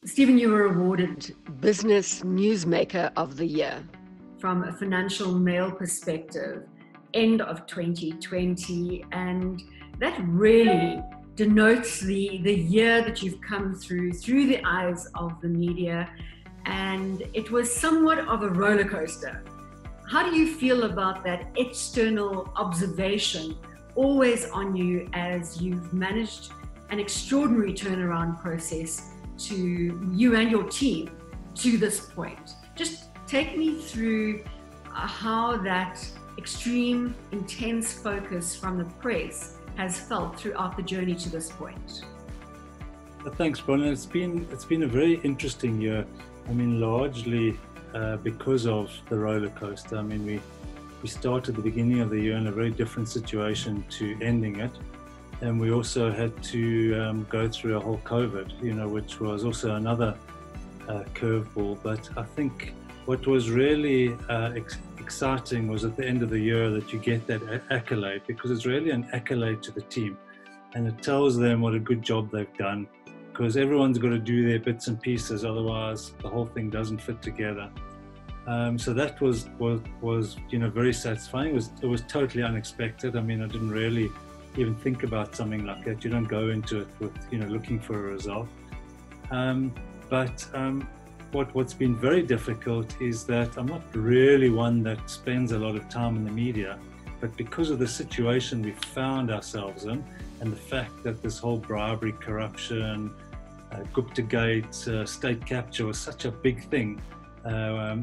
Stephen, you were awarded Business Newsmaker of the Year. From a Financial Mail perspective, end of 2020, and that really denotes the year that you've come through the eyes of the media, and it was somewhat of a roller coaster. How do you feel about that external observation always on you as you've managed an extraordinary turnaround process to you and your team to this point? Just take me through how that extreme, intense focus from the press has felt throughout the journey to this point. Thanks, Bronwyn. It's been a very interesting year. I mean, largely because of the roller coaster. I mean, we started the beginning of the year in a very different situation to ending it. And we also had to go through a whole COVID, which was also another curveball. But I think what was really exciting was at the end of the year that you get that accolade, because it's really an accolade to the team. And it tells them what a good job they've done, because everyone's got to do their bits and pieces, otherwise the whole thing doesn't fit together. So that was very satisfying. It was totally unexpected. I mean, I didn't really even think about something like that. You don't go into it with looking for a result. What's been very difficult is that I'm not really one that spends a lot of time in the media, but because of the situation we found ourselves in and the fact that this whole bribery, corruption, Gupta Gate, state capture was such a big thing,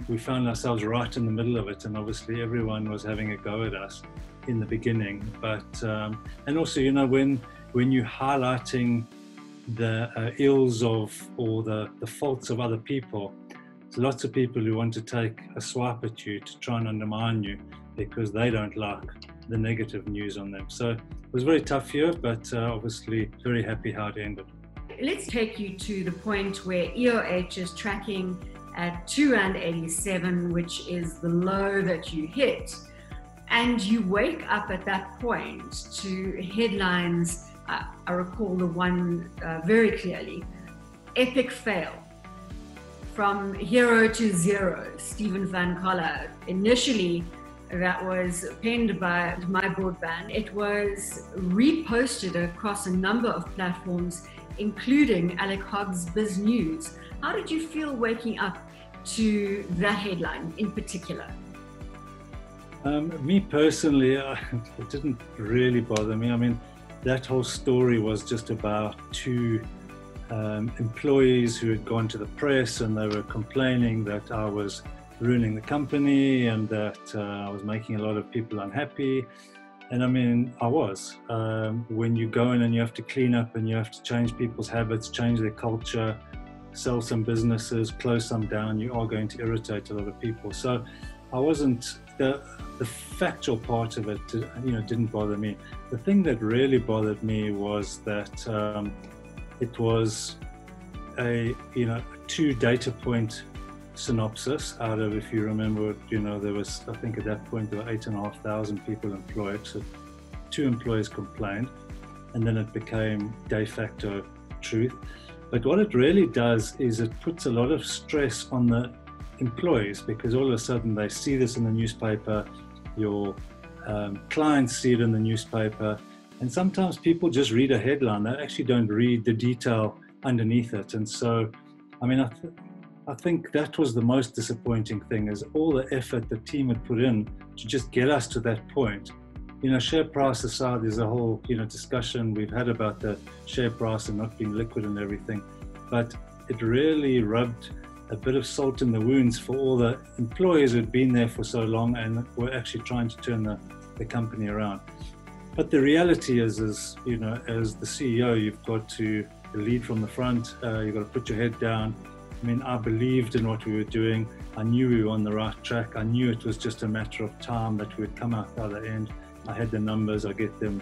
we found ourselves right in the middle of it, and obviously everyone was having a go at us in the beginning. But and also, when you're highlighting the ills of or the faults of other people, there's lots of people who want to take a swipe at you to try and undermine you because they don't like the negative news on them. So it was a very tough year, but obviously very happy how it ended. Let's take you to the point where EOH is tracking at R2.87, which is the low that you hit. And you wake up at that point to headlines. I recall the one very clearly: epic fail. From hero to zero, Stephen van Coller. Initially, that was penned by My Broadband. It was reposted across a number of platforms, including Alec Hogg's Biz News. How did you feel waking up to that headline in particular? Me personally, it didn't really bother me. I mean, that whole story was just about two employees who had gone to the press and they were complaining that I was ruining the company and that I was making a lot of people unhappy. And I mean, I was. When you go in and you have to clean up and you have to change people's habits, change their culture, sell some businesses, close some down, you are going to irritate a lot of people. So I wasn't, the factual part of it, didn't bother me. The thing that really bothered me was that it was a 2 data point synopsis out of, if you remember, there was, I think at that point there were 8,500 people employed. So 2 employees complained, and then it became de facto truth. But what it really does is it puts a lot of stress on the employees, because all of a sudden they see this in the newspaper, your clients see it in the newspaper, and sometimes people just read a headline. They actually don't read the detail underneath it. And so, I mean, I think that was the most disappointing thing, is all the effort the team had put in to just get us to that point. Share price aside, there's a whole discussion we've had about the share price and not being liquid and everything, but it really rubbed a bit of salt in the wounds for all the employees who had been there for so long and were actually trying to turn the company around. But the reality is as the CEO, you've got to lead from the front. You've got to put your head down. I mean, I believed in what we were doing. I knew we were on the right track. I knew it was just a matter of time that we would come out the other end. I had the numbers. I get them,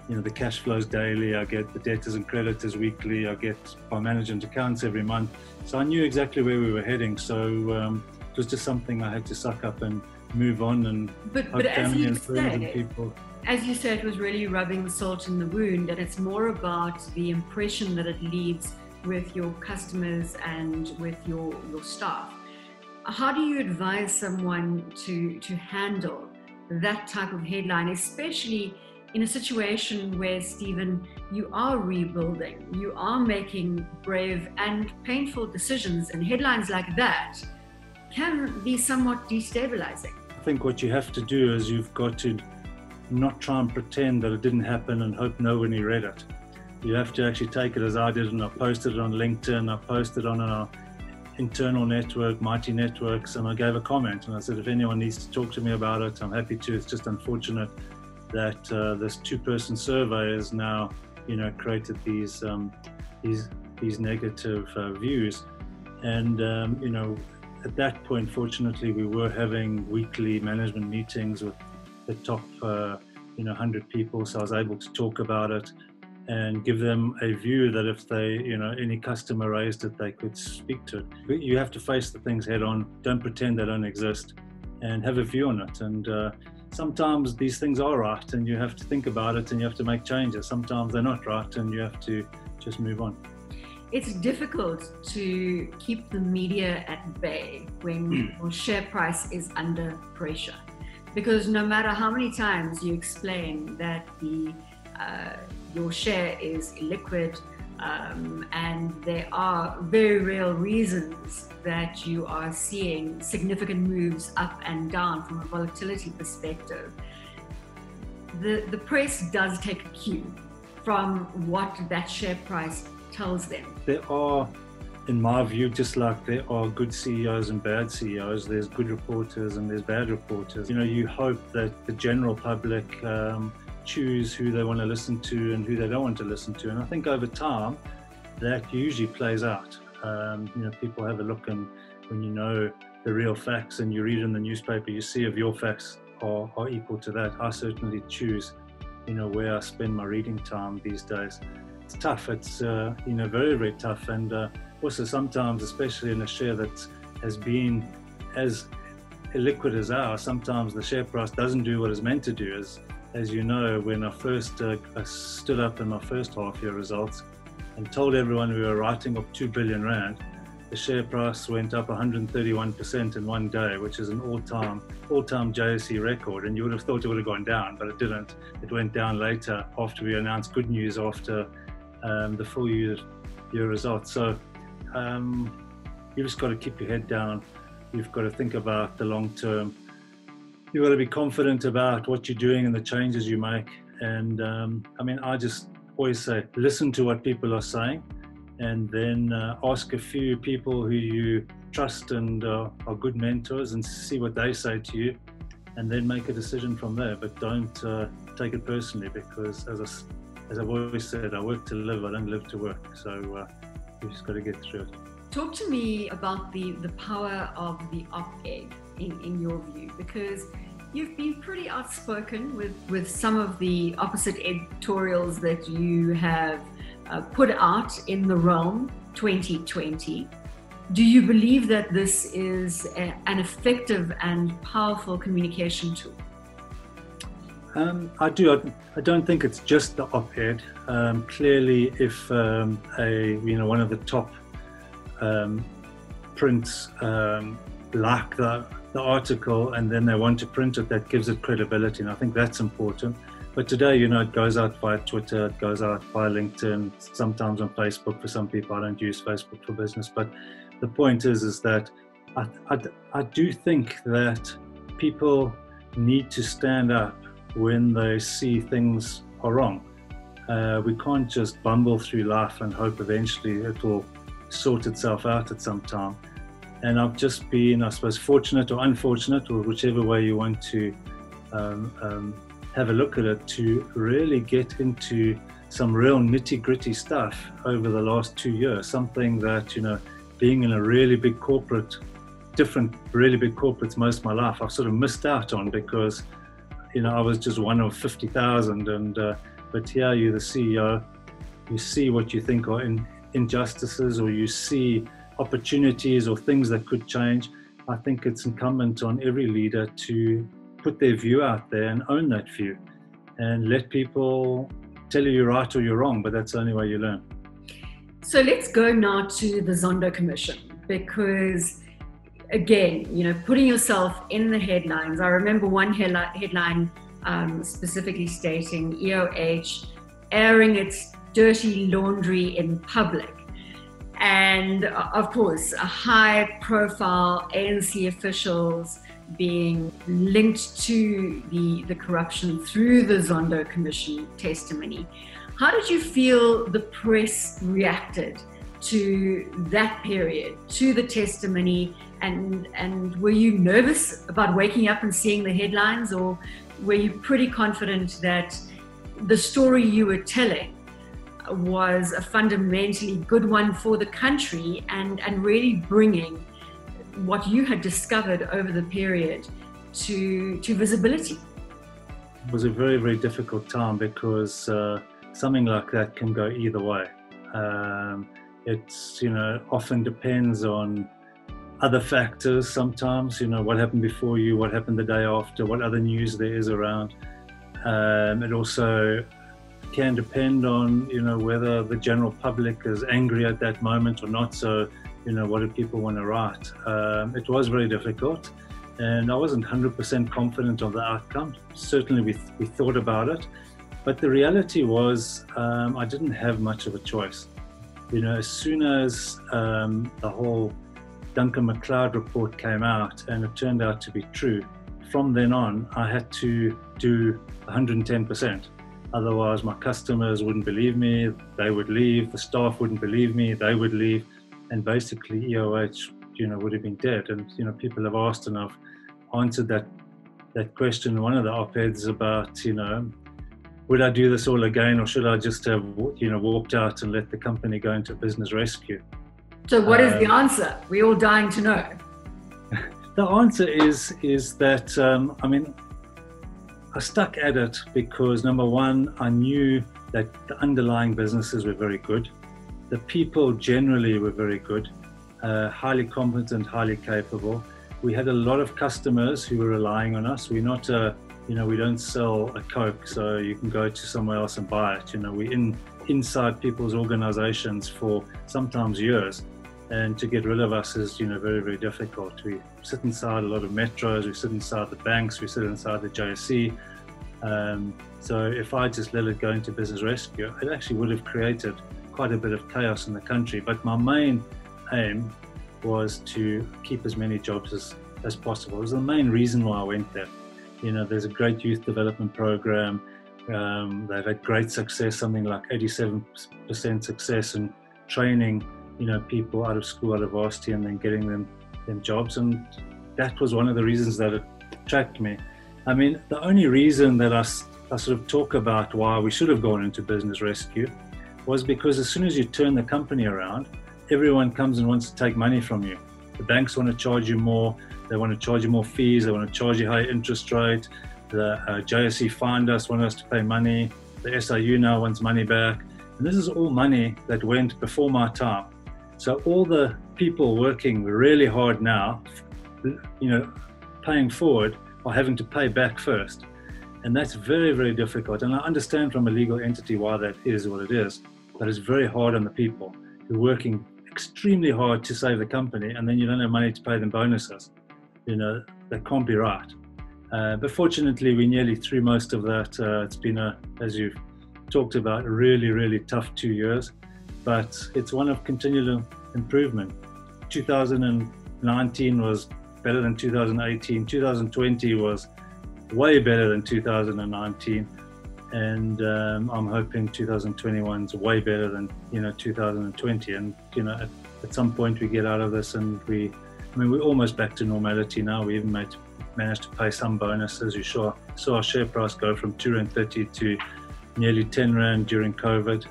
the cash flows daily. I get the debtors and creditors weekly. I get my management accounts every month. So I knew exactly where we were heading. So it was just something I had to suck up and move on and but family and friends and people. As you said, it was really rubbing salt in the wound, and it's more about the impression that it leaves with your customers and with your staff. How do you advise someone to handle that type of headline, especially in a situation where, Stephen, you are rebuilding, you are making brave and painful decisions, and headlines like that can be somewhat destabilizing? I think what you have to do is you've got to not try and pretend that it didn't happen and hope nobody read it. You have to actually take it as I did, and I posted it on LinkedIn, I posted on our internal network, Mighty Networks, and I gave a comment and I said, if anyone needs to talk to me about it, I'm happy to. It's just unfortunate that this two-person survey has now, created these negative views. And at that point, fortunately, we were having weekly management meetings with the top 100 people, so I was able to talk about it and give them a view that if they, any customer raised it, they could speak to it. But you have to face the things head on, don't pretend they don't exist, and have a view on it. And sometimes these things are right and you have to think about it and you have to make changes. Sometimes they're not right and you have to just move on. It's difficult to keep the media at bay when your share price is under pressure, because no matter how many times you explain that your share is illiquid, and there are very real reasons that you are seeing significant moves up and down from a volatility perspective, the press does take a cue from what that share price tells them. There are, in my view, just like there are good CEOs and bad CEOs, there's good reporters and there's bad reporters. You hope that the general public choose who they want to listen to and who they don't want to listen to. And I think over time, that usually plays out. People have a look, and when you know the real facts and you read in the newspaper, you see if your facts are equal to that. I certainly choose, where I spend my reading time these days. It's tough. It's, very, very tough. And also sometimes, especially in a share that has been as illiquid as ours, sometimes the share price doesn't do what it's meant to do. As you know, when I first I stood up in my first half-year results and told everyone we were writing off 2 billion rand, the share price went up 131% in one day, which is an all-time JSE record. And you would have thought it would have gone down, but it didn't. It went down later after we announced good news after the full year results. So you just got to keep your head down. You've got to think about the long term. You've got to be confident about what you're doing and the changes you make. And I just always say, listen to what people are saying, and then ask a few people who you trust and are good mentors and see what they say to you, and then make a decision from there. But don't take it personally, because as I've always said, I work to live, I don't live to work. So you just got to get through it. Talk to me about the power of the op-ed in your view, because you've been pretty outspoken with some of the opposite editorials that you have put out in the realm 2020. Do you believe that this is an effective and powerful communication tool? I do. I don't think it's just the op-ed. Clearly, if one of the top prints like the article and then they want to print it, that gives it credibility, and I think that's important. But today, it goes out via Twitter, it goes out via LinkedIn, sometimes on Facebook. For some people, I don't use Facebook for business, but the point is that I do think that people need to stand up when they see things are wrong. We can't just bumble through life and hope eventually it will sort itself out at some time. And I've just been, I suppose, fortunate or unfortunate, or whichever way you want to have a look at it, to really get into some real nitty-gritty stuff over the last 2 years. Something that, being in a really big corporate, really big corporates most of my life, I've sort of missed out on, because, I was just one of 50,000. And but here you're the CEO, you see what you think are injustices, or you see opportunities or things that could change. I think it's incumbent on every leader to put their view out there and own that view, and let people tell you you're right or you're wrong, but that's the only way you learn. So let's go now to the Zondo Commission, because again, putting yourself in the headlines. I remember one headline specifically stating EOH airing its dirty laundry in public. And of course, high profile ANC officials being linked to the corruption through the Zondo Commission testimony. How did you feel the press reacted to that period, to the testimony, and were you nervous about waking up and seeing the headlines, or were you pretty confident that the story you were telling was a fundamentally good one for the country and really bringing what you had discovered over the period to visibility? It was a very, very difficult time because something like that can go either way. It's, often depends on other factors sometimes, what happened before you, what happened the day after, what other news there is around. It also can depend on, whether the general public is angry at that moment or not. So, what do people want to write? It was very difficult, and I wasn't 100% confident of the outcome. Certainly we thought about it, but the reality was I didn't have much of a choice. As soon as the whole Duncan MacLeod report came out and it turned out to be true, from then on I had to do 110%. Otherwise my customers wouldn't believe me, they would leave, the staff wouldn't believe me, they would leave, and basically EOH would have been dead. And people have asked, and I've answered that question in one of the op-eds about would I do this all again, or should I just have walked out and let the company go into business rescue? So what is the answer? We're all dying to know. The answer is that I stuck at it because, number one, I knew that the underlying businesses were very good. The people generally were very good, highly competent, highly capable. We had a lot of customers who were relying on us. We're not we don't sell a Coke, so you can go to somewhere else and buy it. We're inside people's organizations for sometimes years, and to get rid of us is, very, very difficult. We sit inside a lot of metros, we sit inside the banks, we sit inside the JSE. So if I just let it go into business rescue, it actually would have created quite a bit of chaos in the country. But my main aim was to keep as many jobs as possible. It was the main reason why I went there. There's a great youth development program. They've had great success, something like 87% success in training, people out of school, out of varsity, and then getting them jobs. And that was one of the reasons that it attracted me. The only reason that I sort of talk about why we should have gone into business rescue was because as soon as you turn the company around, everyone comes and wants to take money from you. The banks want to charge you more. They want to charge you more fees. They want to charge you higher interest rate. The JSE fined us, wanted us to pay money. The SIU now wants money back. And this is all money that went before my time. So all the people working really hard now, paying forward, are having to pay back first. And that's very, very difficult. And I understand from a legal entity why that is what it is, but it's very hard on the people who are working extremely hard to save the company, and then you don't have money to pay them bonuses. That can't be right. But fortunately, we're nearly through most of that. It's been as you've talked about, a really, really tough 2 years, but it's one of continual improvement. 2019 was better than 2018. 2020 was way better than 2019. And I'm hoping 2021 is way better than 2020. And at some point we get out of this, and we're almost back to normality now. We even managed to pay some bonuses. You saw our share price go from 2.30 to nearly 10 Rand during COVID.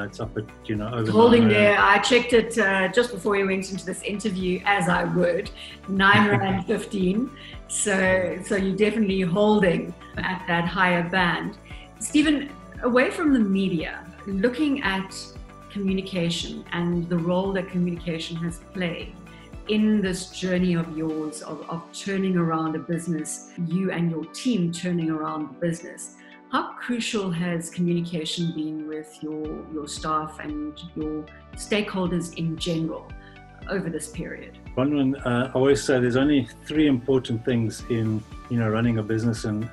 It's up at over holding there. I checked it just before we went into this interview, as I would, 9.15 Rand. So you're definitely holding at that higher band. Stephen, away from the media, looking at communication and the role that communication has played in this journey of yours of turning around a business, you and your team turning around the business, how crucial has communication been with your staff and your stakeholders in general over this period? Bronwyn, I always say there's only three important things in running a business in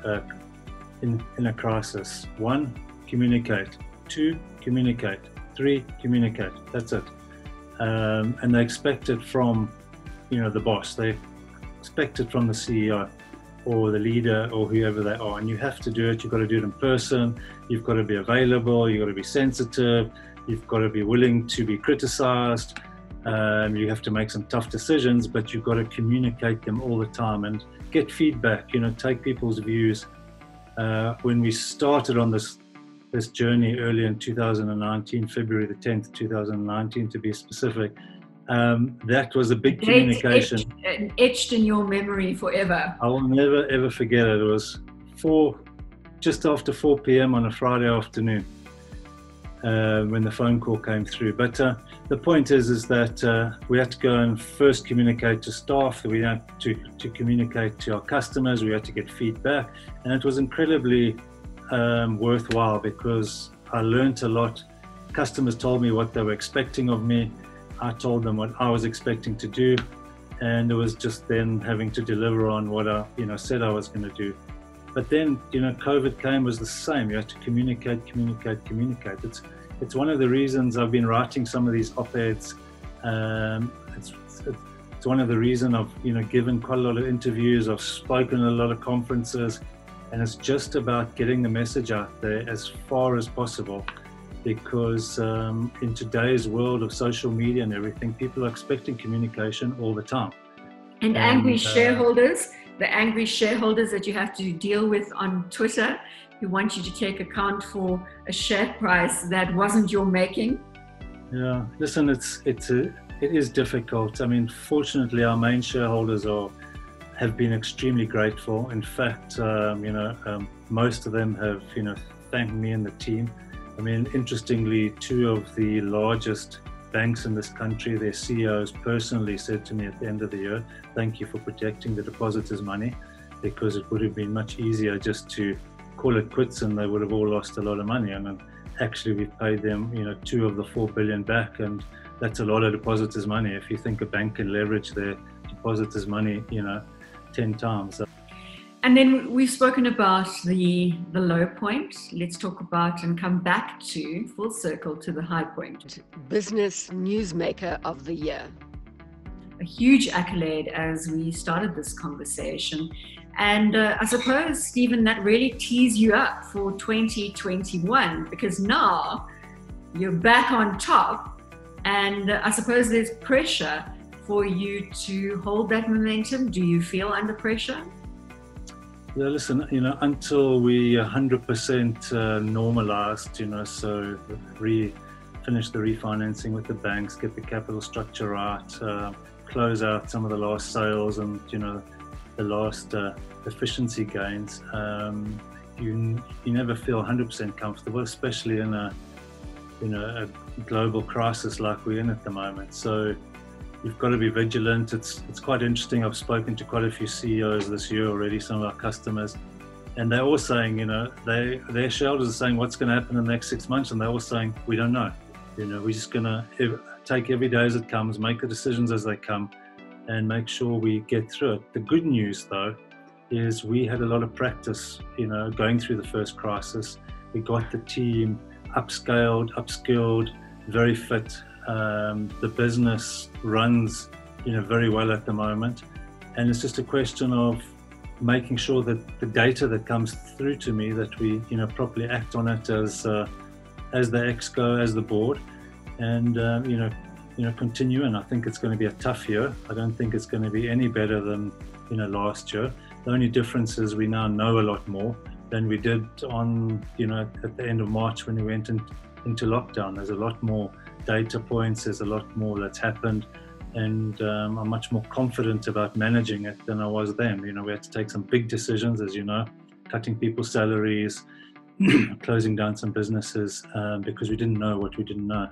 a crisis. One, communicate. Two, communicate. Three, communicate. That's it. And they expect it from the boss. They expect it from the CEO or the leader or whoever they are, and you have to do it. You've got to do it in person. You've got to be available. You've got to be sensitive. You've got to be willing to be criticized. You have to make some tough decisions, but you've got to communicate them all the time and get feedback, take people's views. When we started on this journey early in 2019, February the 10th, 2019 to be specific, that was a big communication. Etched in your memory forever. I will never ever forget it. It was just after 4 p.m. on a Friday afternoon when the phone call came through. But the point is that we had to go and first communicate to staff, we had to communicate to our customers, we had to get feedback, and it was incredibly worthwhile because I learned a lot. Customers told me what they were expecting of me. I told them what I was expecting to do, and it was just then having to deliver on what I said I was going to do. But then COVID came, was the same. You had to communicate. It's one of the reasons I've been writing some of these op-eds. It's one of the reasons I've given quite a lot of interviews. I've spoken at a lot of conferences, and it's just about getting the message out there as far as possible. Because in today's world of social media and everything, people are expecting communication all the time. And angry shareholders, the angry shareholders that you have to deal with on Twitter, who want you to take account for a share price that wasn't your making. Yeah, listen, it is difficult. I mean, fortunately, our main shareholders have been extremely grateful. In fact, most of them have thanked me and the team. I mean, interestingly, two of the largest banks in this country, their CEOs personally said to me at the end of the year, thank you for protecting the depositors' money, because it would have been much easier just to call it quits and they would have all lost a lot of money. And actually we've paid them, 2 of the 4 billion back, and that's a lot of depositors' money. If you think a bank can leverage their depositors' money, 10 times. And then we've spoken about the low point. Let's talk about and come back to full circle to the high point. Business Newsmaker of the Year. A huge accolade as we started this conversation. And I suppose, Stephen, that really tees you up for 2021, because now you're back on top. And I suppose there's pressure for you to hold that momentum. Do you feel under pressure? Yeah, listen, until we 100% normalized, so finish the refinancing with the banks, get the capital structure right, close out some of the last sales and, the last efficiency gains, you never feel 100% comfortable, especially in a global crisis like we're in at the moment. So you've got to be vigilant. It's quite interesting. I've spoken to quite a few CEOs this year already, some of our customers, and they're all saying, their shareholders are saying what's going to happen in the next 6 months, and they're all saying we don't know. We're just going to take every day as it comes, make the decisions as they come, and make sure we get through it. The good news, though, is we had a lot of practice, going through the first crisis. We got the team upskilled, very fit. The business runs, very well at the moment, and it's just a question of making sure that the data that comes through to me, that we, properly act on it as the exco, as the board, and continue. And I think it's going to be a tough year. I don't think it's going to be any better than last year. The only difference is we now know a lot more than we did on at the end of March when we went into lockdown. There's a lot more data points, there's a lot more that's happened, and I'm much more confident about managing it than I was then. We had to take some big decisions, as cutting people's salaries, closing down some businesses, because we didn't know what we didn't know.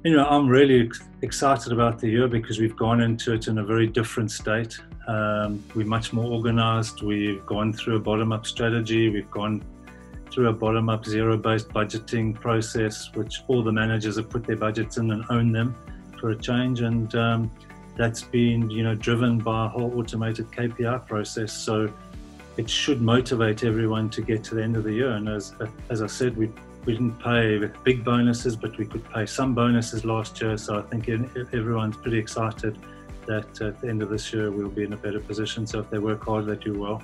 I'm really excited about the year because we've gone into it in a very different state. We're much more organized. We've gone through a bottom-up strategy. We've gone through a bottom-up zero-based budgeting process, which all the managers have put their budgets in and own them for a change. And that's been, driven by a whole automated KPI process. So it should motivate everyone to get to the end of the year. And as I said, we didn't pay big bonuses, but we could pay some bonuses last year. So I think everyone's pretty excited that at the end of this year we'll be in a better position. So if they work hard, they do well,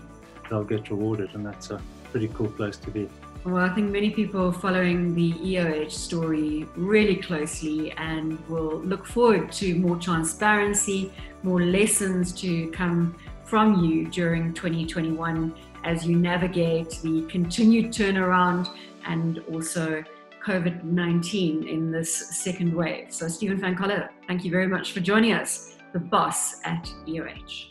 they'll get rewarded, and that's a pretty cool place to be. Well, I think many people are following the EOH story really closely and will look forward to more transparency, more lessons to come from you during 2021 as you navigate the continued turnaround and also COVID-19 in this second wave. So Stephen van Coller, thank you very much for joining us, the boss at EOH.